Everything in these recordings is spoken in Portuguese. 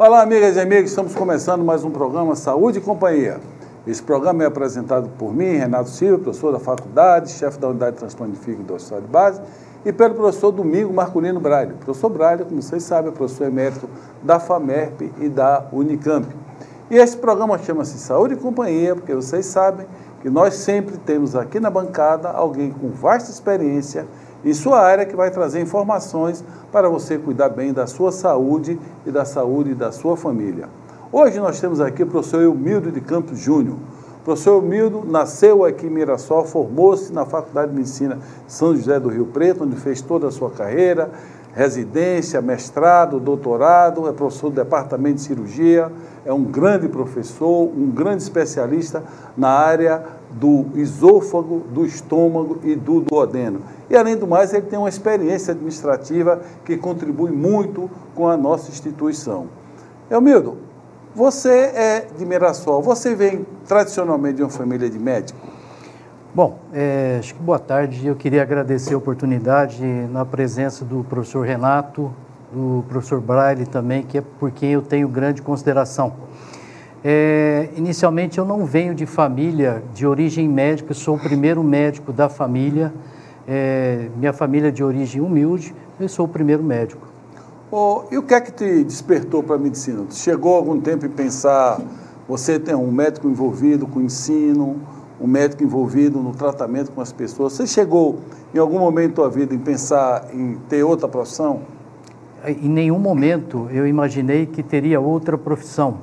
Olá, amigas e amigos, estamos começando mais um programa Saúde e Companhia. Esse programa é apresentado por mim, Renato Silva, professor da faculdade, chefe da unidade de transplante de fígado do Hospital de Base, e pelo professor Domingo Marculino Braille. O professor Braille, como vocês sabem, é professor emérito da FAMERP e da Unicamp. E esse programa chama-se Saúde e Companhia, porque vocês sabem que nós sempre temos aqui na bancada alguém com vasta experiência em sua área que vai trazer informações para você cuidar bem da sua saúde e da sua família. Hoje nós temos aqui o professor Eumildo de Campos Júnior. O professor Eumildo nasceu aqui em Mirassol, formou-se na Faculdade de Medicina São José do Rio Preto, onde fez toda a sua carreira, residência, mestrado, doutorado, é professor do departamento de cirurgia, é um grande professor, um grande especialista na área do esôfago, do estômago e do duodeno. E, além do mais, ele tem uma experiência administrativa que contribui muito com a nossa instituição. Eumildo, você é de Mirassol, você vem tradicionalmente de uma família de médicos? Bom, acho que boa tarde. Eu queria agradecer a oportunidade na presença do professor Renato, do professor Braille também, que é por quem eu tenho grande consideração. Inicialmente, eu não venho de família de origem médica, sou o primeiro médico da família. Minha família é de origem humilde, eu sou o primeiro médico. E o que é que te despertou para a medicina? Tu chegou algum tempo em pensar, você tem um médico envolvido com ensino, um médico envolvido no tratamento com as pessoas. Você chegou em algum momento da tua vida em pensar em ter outra profissão? Em nenhum momento eu imaginei que teria outra profissão.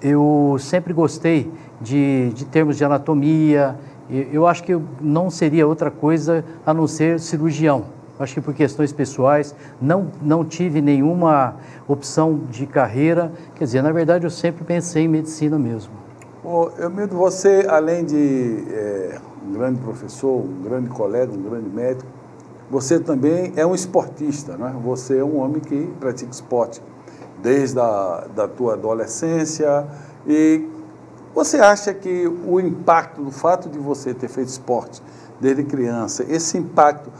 Eu sempre gostei de termos de anatomia. Eu acho que eu não seria outra coisa a não ser cirurgião. Acho que por questões pessoais não tive nenhuma opção de carreira. Quer dizer, na verdade eu sempre pensei em medicina mesmo. Eumildo, você, além de um grande professor, um grande colega, um grande médico, você também é um esportista, não é? Você é um homem que pratica esporte desde da tua adolescência. E você acha que o impacto do fato de você ter feito esporte desde criança, esse impacto,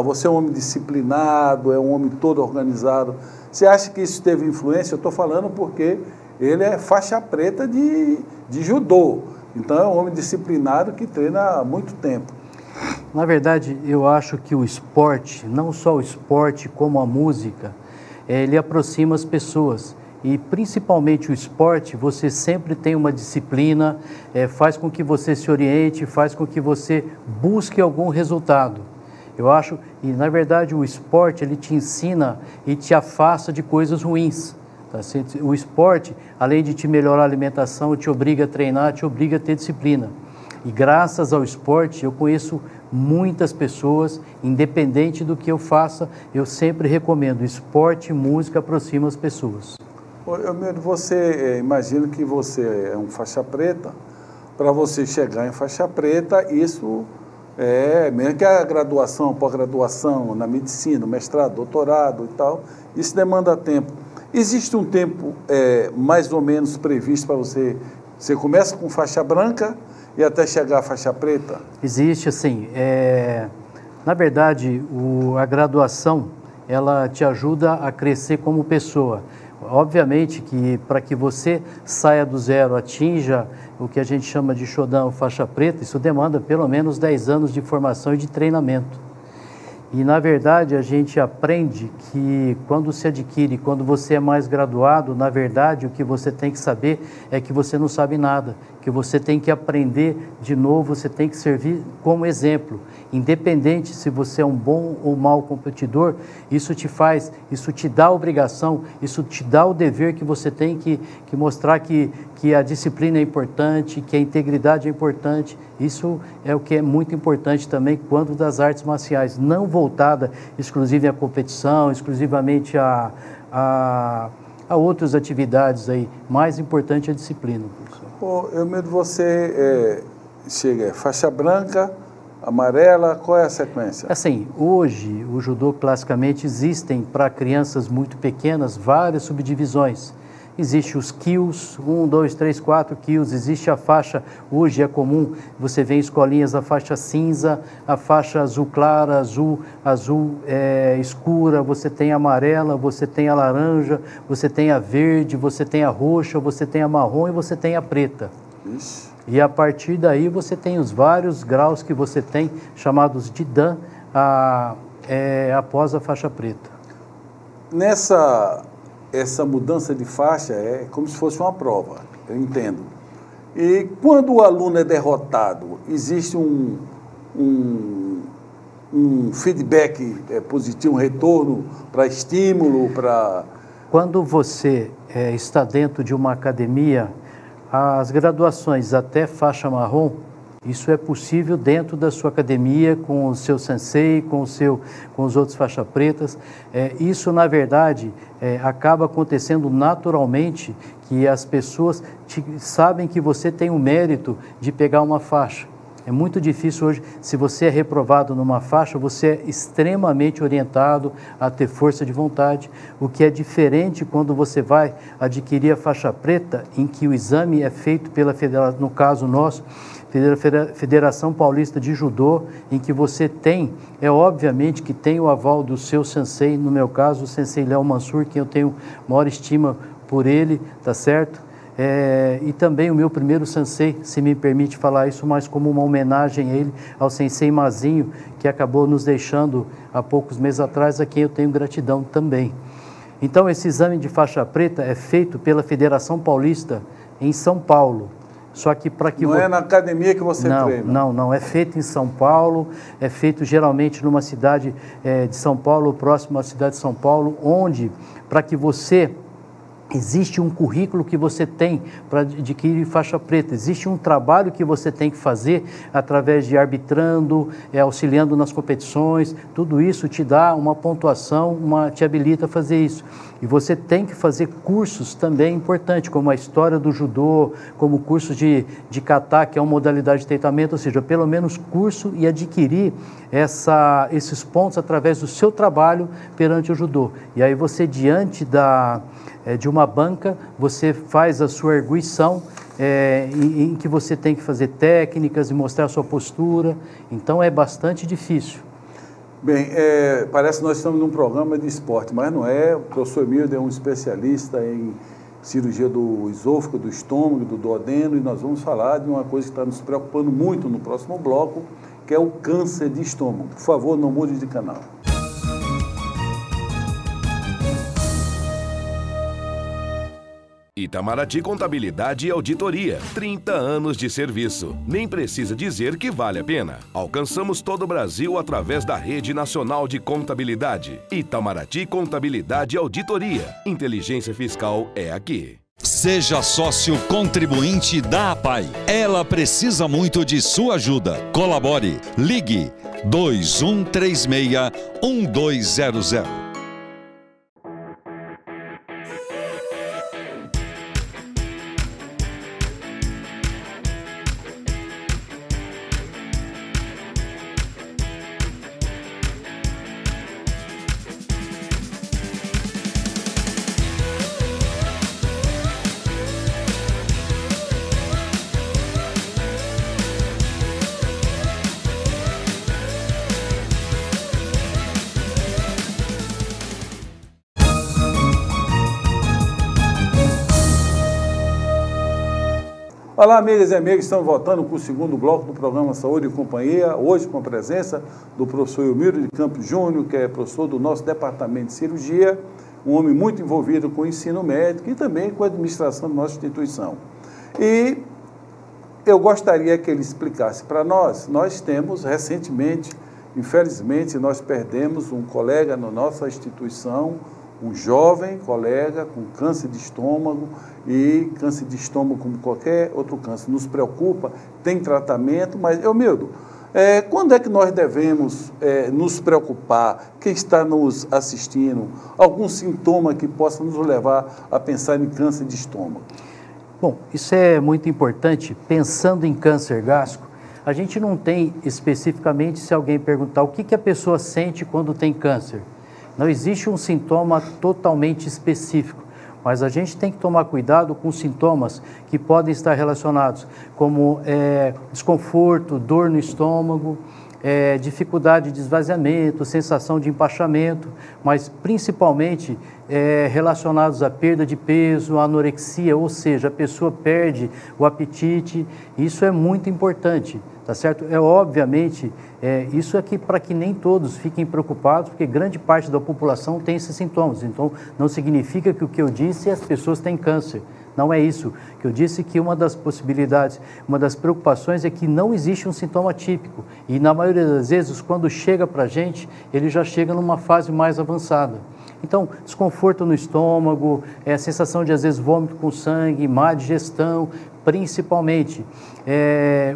você é um homem disciplinado, é um homem todo organizado, você acha que isso teve influência? Eu estou falando porque ele é faixa preta de judô, então é um homem disciplinado que treina há muito tempo. Na verdade, eu acho que o esporte, não só o esporte como a música, ele aproxima as pessoas. E principalmente o esporte, você sempre tem uma disciplina, faz com que você se oriente, faz com que você busque algum resultado. Eu acho, e na verdade o esporte, ele te ensina e te afasta de coisas ruins. Tá? O esporte, além de te melhorar a alimentação, te obriga a treinar, te obriga a ter disciplina. E graças ao esporte, eu conheço muitas pessoas, independente do que eu faça, eu sempre recomendo, esporte e música aproximam as pessoas. Eumildo, você imagina que você é um faixa preta, para você chegar em faixa preta, isso mesmo que a graduação, pós-graduação na medicina, mestrado, doutorado e tal, isso demanda tempo. Existe um tempo mais ou menos previsto para você? Você começa com faixa branca e até chegar à faixa preta? Existe, assim, na verdade, a graduação, ela te ajuda a crescer como pessoa. Obviamente que para que você saia do zero, atinja o que a gente chama de Shodan, faixa preta, isso demanda pelo menos 10 anos de formação e de treinamento. E, na verdade, a gente aprende que quando se adquire, quando você é mais graduado, na verdade, o que você tem que saber é que você não sabe nada, que você tem que aprender de novo, você tem que servir como exemplo. Independente se você é um bom ou mau competidor, isso te dá a obrigação, isso te dá o dever que você tem que mostrar que a disciplina é importante, que a integridade é importante. Isso é o que é muito importante também quando das artes marciais, não voltada exclusivamente à competição, exclusivamente a outras atividades aí. Mais importante é a disciplina, professor. Eumildo, você chega faixa branca, amarela, qual é a sequência? Assim, hoje o judô classicamente existem para crianças muito pequenas várias subdivisões. Existe os quilos, 1, 2, 3, 4 quilos, existe a faixa, hoje é comum, você vê em escolinhas a faixa cinza, a faixa azul clara, azul escura, você tem a amarela, você tem a laranja, você tem a verde, você tem a roxa, você tem a marrom e você tem a preta. Isso. E a partir daí você tem os vários graus que você tem, chamados de Dan, após a faixa preta. Essa mudança de faixa é como se fosse uma prova, eu entendo. E quando o aluno é derrotado, existe um feedback positivo, um retorno para estímulo, para... Quando você está dentro de uma academia, as graduações até faixa marrom, isso é possível dentro da sua academia, com o seu sensei, com os outros faixas pretas. Isso, na verdade, acaba acontecendo naturalmente, que as pessoas sabem que você tem o mérito de pegar uma faixa. É muito difícil hoje, se você é reprovado numa faixa, você é extremamente orientado a ter força de vontade, o que é diferente quando você vai adquirir a faixa preta, em que o exame é feito pela federação, no caso nosso, Federação Paulista de Judô, em que você tem, obviamente que tem o aval do seu sensei, no meu caso, o sensei Léo Mansur, que eu tenho maior estima por ele, tá certo? E também o meu primeiro sensei, se me permite falar isso, mas como uma homenagem a ele, ao sensei Mazinho, que acabou nos deixando há poucos meses atrás, a quem eu tenho gratidão também. Então, esse exame de faixa preta é feito pela Federação Paulista em São Paulo. Só que para que não é na academia que você treina? Não, é feito em São Paulo, é feito geralmente numa cidade de São Paulo, próximo à cidade de São Paulo, onde, para que você... Existe um currículo que você tem para adquirir faixa preta, existe um trabalho que você tem que fazer através de arbitrando, auxiliando nas competições, tudo isso te dá uma pontuação, te habilita a fazer isso. E você tem que fazer cursos também importantes, como a história do judô, como cursos de kata, que é uma modalidade de treinamento, ou seja, pelo menos curso e adquirir esses pontos através do seu trabalho perante o judô. E aí você, diante de uma banca, você faz a sua arguição, em que você tem que fazer técnicas e mostrar a sua postura. Então é bastante difícil. Bem, parece que nós estamos num programa de esporte, mas não é. O professor Emílio é um especialista em cirurgia do esôfago, do estômago, do duodeno, e nós vamos falar de uma coisa que está nos preocupando muito no próximo bloco, que é o câncer de estômago. Por favor, não mude de canal. Itamaraty Contabilidade e Auditoria, 30 anos de serviço. Nem precisa dizer que vale a pena. Alcançamos todo o Brasil através da Rede Nacional de Contabilidade. Itamaraty Contabilidade e Auditoria. Inteligência fiscal é aqui. Seja sócio contribuinte da APAI. Ela precisa muito de sua ajuda. Colabore. Ligue 2136-1200. Olá, amigas e amigos, estamos voltando com o segundo bloco do programa Saúde e Companhia, hoje com a presença do professor Eumiro de Campos Júnior, que é professor do nosso departamento de cirurgia, um homem muito envolvido com o ensino médico e também com a administração da nossa instituição. E eu gostaria que ele explicasse para nós temos recentemente, infelizmente, nós perdemos um colega na nossa instituição, um jovem colega com câncer de estômago, e câncer de estômago, como qualquer outro câncer, nos preocupa, tem tratamento, mas, Eumildo, quando é que nós devemos nos preocupar? Quem está nos assistindo? Algum sintoma que possa nos levar a pensar em câncer de estômago? Bom, isso é muito importante. Pensando em câncer gástrico, a gente não tem especificamente, se alguém perguntar o que a pessoa sente quando tem câncer. Não existe um sintoma totalmente específico, mas a gente tem que tomar cuidado com sintomas que podem estar relacionados, como desconforto, dor no estômago, dificuldade de esvaziamento, sensação de empachamento, mas principalmente relacionados à perda de peso, à anorexia, ou seja, a pessoa perde o apetite. Isso é muito importante, tá certo? Obviamente, isso aqui para que nem todos fiquem preocupados, porque grande parte da população tem esses sintomas, então não significa que o que eu disse as pessoas têm câncer. Não é isso. Que eu disse que uma das possibilidades, uma das preocupações é que não existe um sintoma típico. E na maioria das vezes, quando chega para a gente, ele já chega numa fase mais avançada. Então, desconforto no estômago, sensação de, às vezes, vômito com sangue, má digestão, principalmente.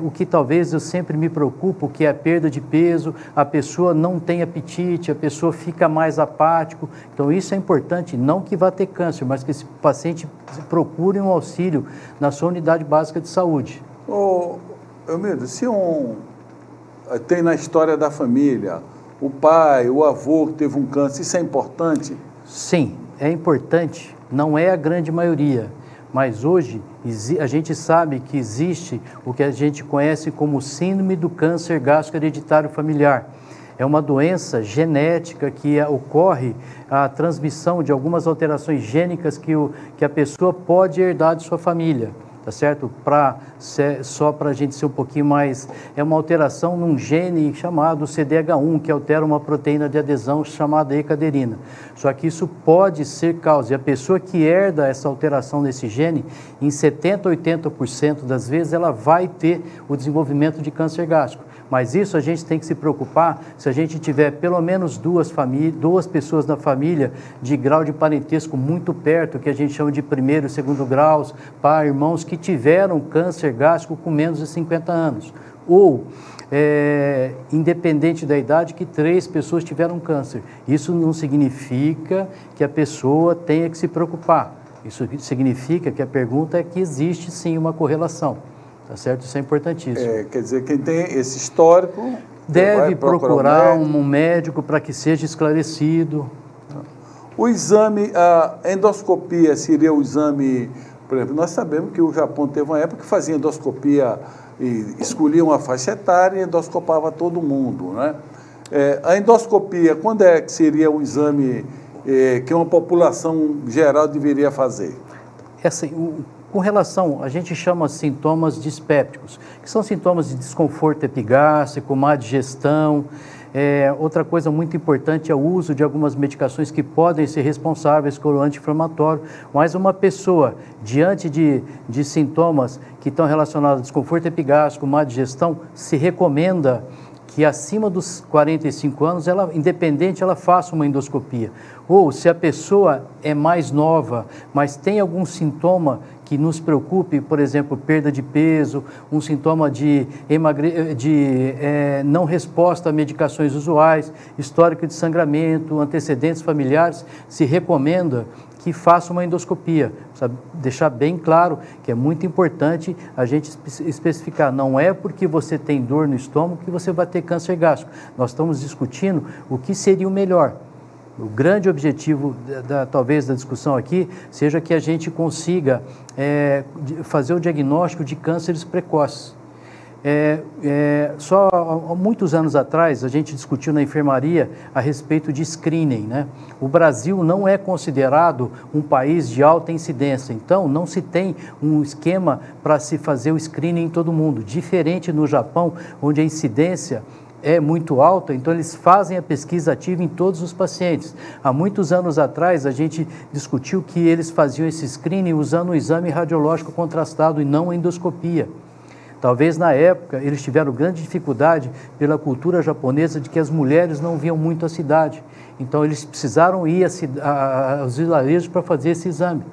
O que talvez eu sempre me preocupo, que é a perda de peso, a pessoa não tem apetite, a pessoa fica mais apático. Então, isso é importante, não que vá ter câncer, mas que esse paciente procure um auxílio na sua unidade básica de saúde. Eumildo, se tem na história da família o pai, o avô que teve um câncer, isso é importante? Sim, é importante, não é a grande maioria, mas hoje a gente sabe que existe o que a gente conhece como síndrome do câncer gástrico hereditário familiar. É uma doença genética que ocorre a transmissão de algumas alterações gênicas que a pessoa pode herdar de sua família. Tá certo? Só para a gente ser um pouquinho mais... É uma alteração num gene chamado CDH1, que altera uma proteína de adesão chamada E-caderina. Só que isso pode ser causa. E a pessoa que herda essa alteração nesse gene, em 70% a 80% das vezes, ela vai ter o desenvolvimento de câncer gástrico. Mas isso a gente tem que se preocupar se a gente tiver pelo menos duas pessoas na família de grau de parentesco muito perto, que a gente chama de primeiro e segundo graus, pai, irmãos que tiveram câncer gástrico com menos de 50 anos. Ou, independente da idade, que 3 pessoas tiveram câncer. Isso não significa que a pessoa tenha que se preocupar. Isso significa que a pergunta é que existe sim uma correlação. Tá certo? Isso é importantíssimo. Quer dizer, quem tem esse histórico... Deve procurar um médico para que seja esclarecido. O exame, a endoscopia seria o exame... Por exemplo, nós sabemos que o Japão teve uma época que fazia endoscopia e escolhia uma faixa etária e endoscopava todo mundo, né? A endoscopia, quando é que seria um exame que uma população geral deveria fazer? Assim, com relação, a gente chama sintomas dispépticos, que são sintomas de desconforto epigástrico, má digestão. Outra coisa muito importante é o uso de algumas medicações que podem ser responsáveis pelo anti-inflamatório, mas uma pessoa, diante de sintomas que estão relacionados a desconforto epigástrico, má digestão, se recomenda que acima dos 45 anos, independente, ela faça uma endoscopia. Ou se a pessoa é mais nova, mas tem algum sintoma que nos preocupe, por exemplo, perda de peso, um sintoma de não resposta a medicações usuais, histórico de sangramento, antecedentes familiares, se recomenda que faça uma endoscopia. Precisa deixar bem claro que é muito importante a gente especificar. Não é porque você tem dor no estômago que você vai ter câncer gástrico. Nós estamos discutindo o que seria o melhor. O grande objetivo, talvez, da discussão aqui, seja que a gente consiga fazer o diagnóstico de cânceres precoces. Só há muitos anos atrás, a gente discutiu na enfermaria a respeito de screening, né? O Brasil não é considerado um país de alta incidência, então não se tem um esquema para se fazer o screening em todo mundo. Diferente no Japão, onde a incidência é muito alta, então eles fazem a pesquisa ativa em todos os pacientes. Há muitos anos atrás, a gente discutiu que eles faziam esse screening usando o exame radiológico contrastado e não a endoscopia. Talvez na época eles tiveram grande dificuldade pela cultura japonesa de que as mulheres não vinham muito à cidade. Então eles precisaram ir aos vilarejos para fazer esse exame.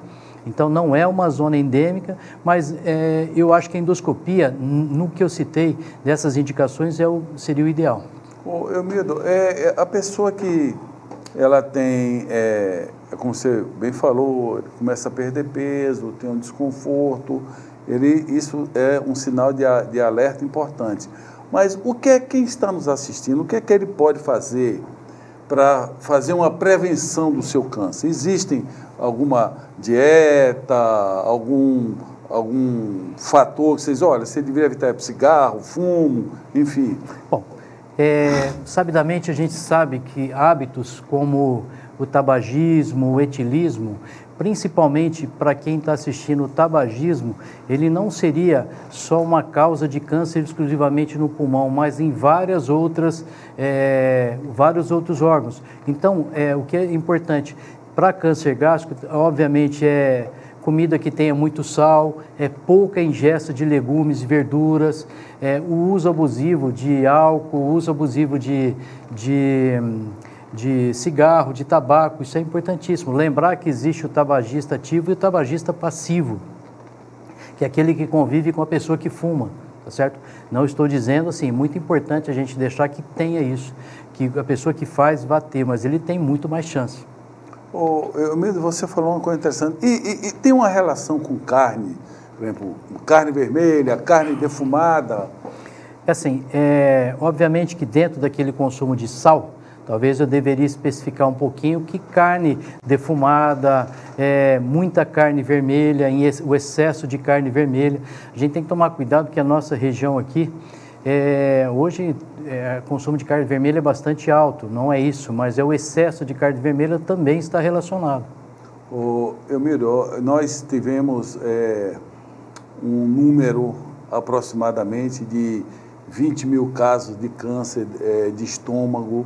Então não é uma zona endêmica, mas eu acho que a endoscopia, no que eu citei dessas indicações, seria o ideal. Eumildo, a pessoa que ela tem, como você bem falou, começa a perder peso, tem um desconforto, isso é um sinal de alerta importante. Mas quem está nos assistindo, o que é que ele pode fazer para fazer uma prevenção do seu câncer? Existem alguma dieta, algum fator que vocês, olha, você deveria evitar cigarro, fumo, enfim? Bom, sabidamente a gente sabe que hábitos como o tabagismo, o etilismo, principalmente para quem está assistindo o tabagismo, ele não seria só uma causa de câncer exclusivamente no pulmão, mas em vários outros órgãos. Então, o que é importante para câncer gástrico, obviamente, é comida que tenha muito sal, pouca ingesta de legumes e verduras, o uso abusivo de álcool, o uso abusivo de cigarro, de tabaco, isso é importantíssimo. Lembrar que existe o tabagista ativo e o tabagista passivo, que é aquele que convive com a pessoa que fuma, tá certo? Não estou dizendo assim, muito importante a gente deixar que tenha isso, que a pessoa que faz vá ter, mas ele tem muito mais chance. Eumedo, você falou uma coisa interessante, e tem uma relação com carne, por exemplo, carne vermelha, carne defumada? Assim, obviamente que dentro daquele consumo de sal, talvez eu deveria especificar um pouquinho que carne defumada, muita carne vermelha, o excesso de carne vermelha. A gente tem que tomar cuidado que a nossa região aqui, hoje, o consumo de carne vermelha é bastante alto, não é isso, mas o excesso de carne vermelha também está relacionado. Eumiro, nós tivemos um número aproximadamente de 20 mil casos de câncer de estômago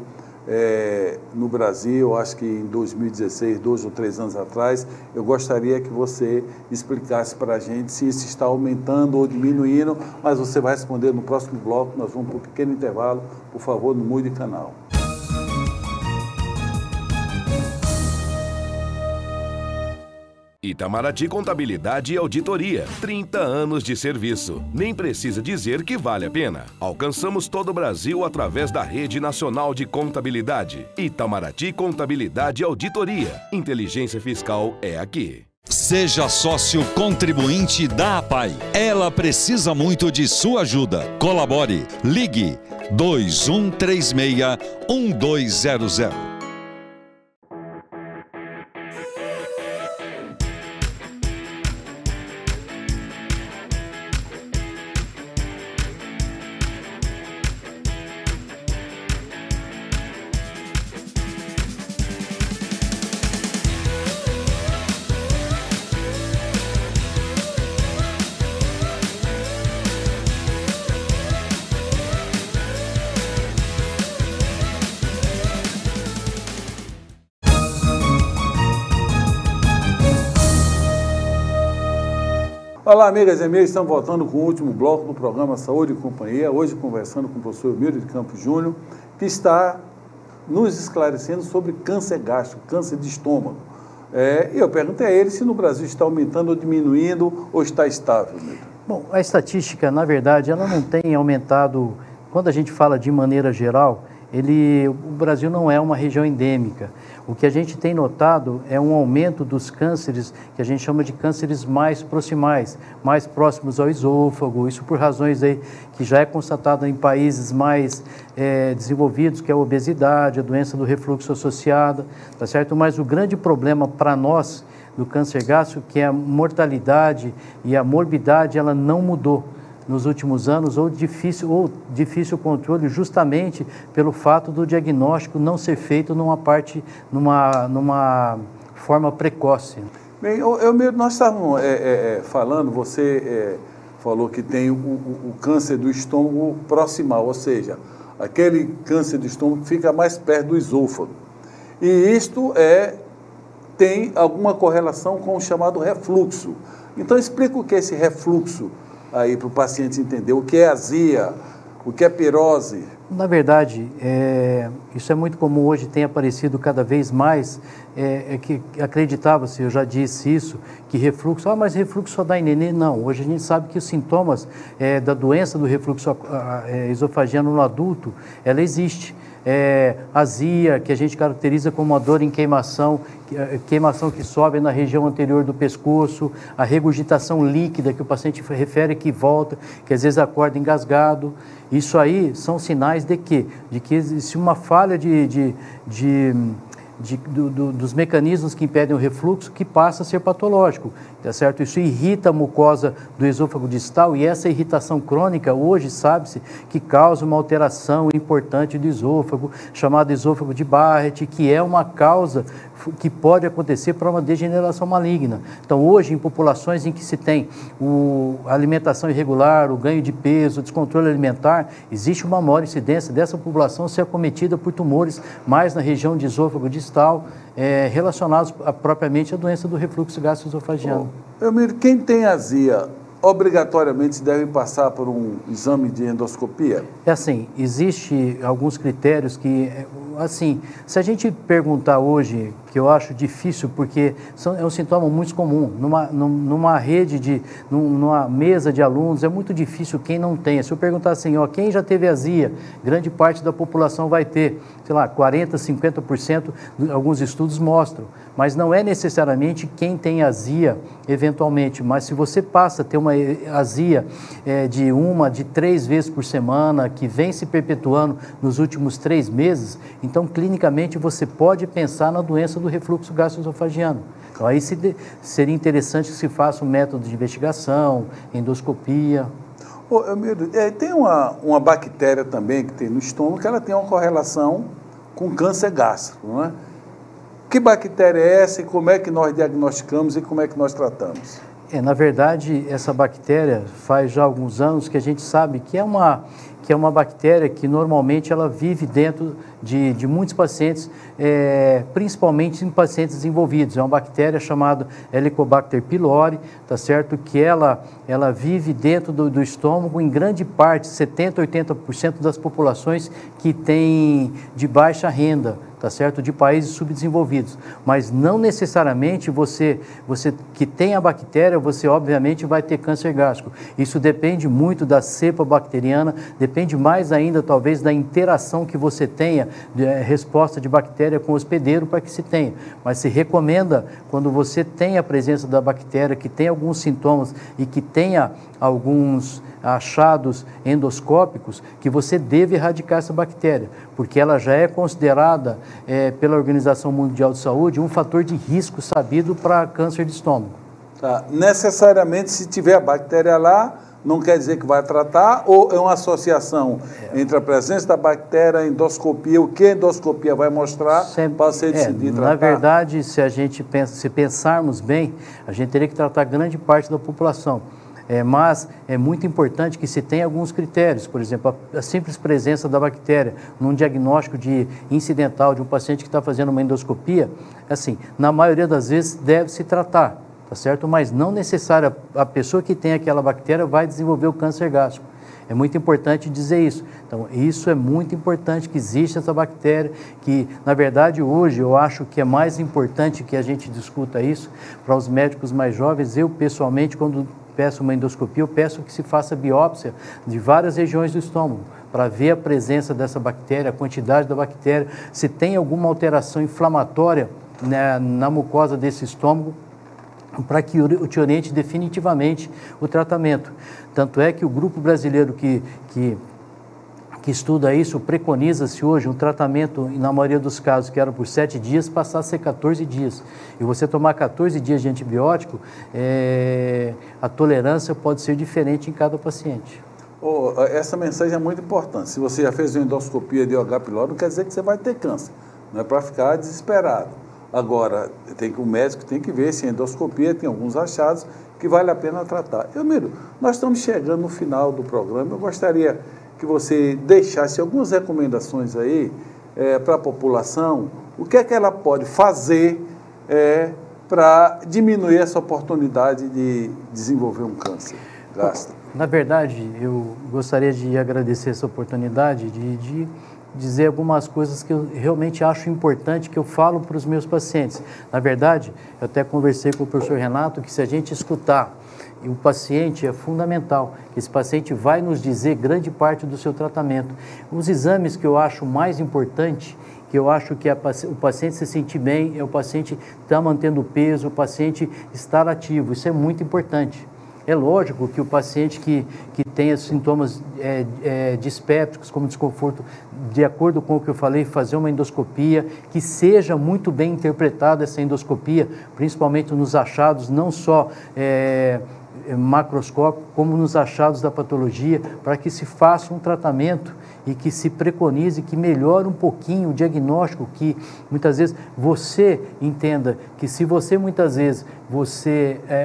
no Brasil, acho que em 2016, 2 ou 3 anos atrás. Eu gostaria que você explicasse para a gente se isso está aumentando ou diminuindo, mas você vai responder no próximo bloco. Nós vamos para um pequeno intervalo. Por favor, não mude de canal. Itamaraty Contabilidade e Auditoria, 30 anos de serviço. Nem precisa dizer que vale a pena. Alcançamos todo o Brasil através da Rede Nacional de Contabilidade. Itamaraty Contabilidade e Auditoria. Inteligência fiscal é aqui. Seja sócio contribuinte da APAI. Ela precisa muito de sua ajuda. Colabore. Ligue 2136-1200. Olá, amigas e amigos, estamos voltando com o último bloco do programa Saúde e Companhia, hoje conversando com o professor Eumiro de Campos Júnior, que está nos esclarecendo sobre câncer gástrico, câncer de estômago. E eu perguntei a ele se no Brasil está aumentando ou diminuindo ou está estável. Bom, a estatística, na verdade, ela não tem aumentado. Quando a gente fala de maneira geral, o Brasil não é uma região endêmica. O que a gente tem notado é um aumento dos cânceres, que a gente chama de cânceres mais proximais, mais próximos ao esôfago, isso por razões aí que já é constatado em países mais desenvolvidos, que é a obesidade, a doença do refluxo associada, tá certo? Mas o grande problema para nós do câncer gástrico, que é a mortalidade e a morbidade, ela não mudou nos últimos anos, ou difícil controle, justamente pelo fato do diagnóstico não ser feito numa forma precoce. Bem, nós estávamos falando, você falou que tem o câncer do estômago proximal, ou seja, aquele câncer do estômago que fica mais perto do esôfago. E isto tem alguma correlação com o chamado refluxo. Então, explica o que é esse refluxo aí para o paciente entender, o que é azia, o que é pirose. Na verdade, isso é muito comum hoje, tem aparecido cada vez mais, que acreditava-se, eu já disse isso, que refluxo, mas refluxo só dá em neném. Não, hoje a gente sabe que os sintomas da doença do refluxo esofagiano no adulto, ela existe. azia, que a gente caracteriza como uma dor em queimação que sobe na região anterior do pescoço, a regurgitação líquida que o paciente refere que volta, que às vezes acorda engasgado. Isso aí são sinais de que existe uma falha dos mecanismos que impedem o refluxo, que passa a ser patológico, tá certo? Isso irrita a mucosa do esôfago distal, e essa irritação crônica, hoje sabe-se que causa uma alteração importante do esôfago, chamado esôfago de Barrett, que é uma causa que pode acontecer para uma degeneração maligna. Então, hoje, em populações em que se tem a alimentação irregular, o ganho de peso, o descontrole alimentar, existe uma maior incidência dessa população ser acometida por tumores mais na região de esôfago distal, relacionados propriamente à doença do refluxo gastroesofágico. Elmiro, quem tem azia obrigatoriamente deve passar por um exame de endoscopia? É assim, existe alguns critérios que, assim, se a gente perguntar hoje, que eu acho difícil, porque é um sintoma muito comum, numa mesa de alunos, é muito difícil quem não tenha. Se eu perguntar assim, quem já teve azia, grande parte da população vai ter, sei lá, 40%, 50%, alguns estudos mostram, mas não é necessariamente quem tem azia, eventualmente, mas se você passa a ter uma azia de 3 vezes por semana, que vem se perpetuando nos últimos 3 meses, então, clinicamente, você pode pensar na doença do refluxo gastroesofágico. Então, aí seria interessante que se faça um método de investigação, endoscopia. Tem uma bactéria também que tem no estômago, que ela tem uma correlação com câncer gástrico, não é? Que bactéria é essa e como é que nós diagnosticamos e como é que nós tratamos? Na verdade, essa bactéria faz já alguns anos que a gente sabe que é uma bactéria que normalmente ela vive dentro de muitos pacientes, principalmente em pacientes desenvolvidos. É uma bactéria chamada Helicobacter pylori, tá certo? Que ela vive dentro do estômago, em grande parte, 70%, 80% das populações que têm de baixa renda, tá certo? De países subdesenvolvidos. Mas não necessariamente você que tem a bactéria, você obviamente vai ter câncer gástrico. Isso depende muito da cepa bacteriana, depende mais ainda talvez da interação que você tenha, resposta de bactéria com hospedeiro para que se tenha. Mas se recomenda, quando você tem a presença da bactéria, que tem alguns sintomas e que tenha alguns achados endoscópicos, que você deve erradicar essa bactéria, porque ela já é considerada pela Organização Mundial de Saúde um fator de risco sabido para câncer de estômago. Tá. Necessariamente, se tiver a bactéria lá, não quer dizer que vai tratar, ou é uma associação entre a presença da bactéria, a endoscopia, o que a endoscopia vai mostrar para você decidir tratar? Na verdade, se pensarmos bem, a gente teria que tratar grande parte da população. Mas é muito importante que se tenha alguns critérios, por exemplo, a simples presença da bactéria num diagnóstico incidental de um paciente que está fazendo uma endoscopia, assim, na maioria das vezes deve se tratar, tá certo? Mas não necessariamente a pessoa que tem aquela bactéria vai desenvolver o câncer gástrico. É muito importante dizer isso. Então, isso é muito importante, que existe essa bactéria, que, na verdade, hoje eu acho que é mais importante que a gente discuta isso para os médicos mais jovens. Eu, pessoalmente, quando peço uma endoscopia, eu peço que se faça biópsia de várias regiões do estômago, para ver a presença dessa bactéria, a quantidade da bactéria, se tem alguma alteração inflamatória, né, na mucosa desse estômago, para que te oriente definitivamente o tratamento. Tanto é que o grupo brasileiro que estuda isso, preconiza-se hoje um tratamento, na maioria dos casos, que era por 7 dias, passar a ser 14 dias. E você tomar 14 dias de antibiótico, a tolerância pode ser diferente em cada paciente. Essa mensagem é muito importante. Se você já fez uma endoscopia de H. pylori, não quer dizer que você vai ter câncer. Não é para ficar desesperado. Agora, o médico tem que ver se a endoscopia tem alguns achados que vale a pena tratar. Elmiro, nós estamos chegando no final do programa. Eu gostaria que você deixasse algumas recomendações aí para a população. O que é que ela pode fazer para diminuir essa oportunidade de desenvolver um câncer gástrico? Na verdade, eu gostaria de agradecer essa oportunidade de dizer algumas coisas que eu realmente acho importante, que eu falo para os meus pacientes. Na verdade, eu até conversei com o professor Renato, que se a gente escutar o paciente, é fundamental. Esse paciente vai nos dizer grande parte do seu tratamento. Os exames que eu acho mais importante, que eu acho que o paciente se sentir bem, é o paciente estar mantendo o peso, o paciente estar ativo. Isso é muito importante. É lógico que o paciente que tenha sintomas dispépticos, como desconforto, de acordo com o que eu falei, fazer uma endoscopia, que seja muito bem interpretada essa endoscopia, principalmente nos achados, não só macroscópico, como nos achados da patologia, para que se faça um tratamento e que se preconize, que melhore um pouquinho o diagnóstico, que muitas vezes você entenda que se você muitas vezes,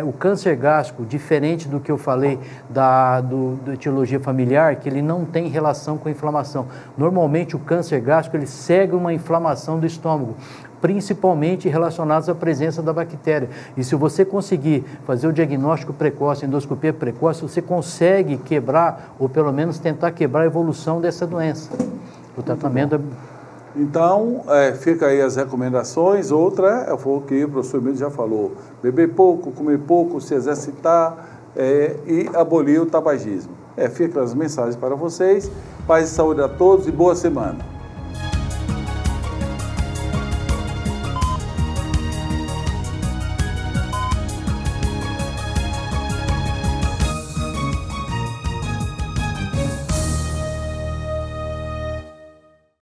o câncer gástrico, diferente do que eu falei da etiologia familiar, que ele não tem relação com a inflamação. Normalmente o câncer gástrico ele segue uma inflamação do estômago, principalmente relacionados à presença da bactéria. E se você conseguir fazer o diagnóstico precoce, a endoscopia precoce, você consegue quebrar, ou pelo menos tentar quebrar a evolução dessa doença. O tratamento Então, fica aí as recomendações. Outra, foi o que o professor Emílio já falou: beber pouco, comer pouco, se exercitar e abolir o tabagismo. Ficam as mensagens para vocês. Paz e saúde a todos e boa semana.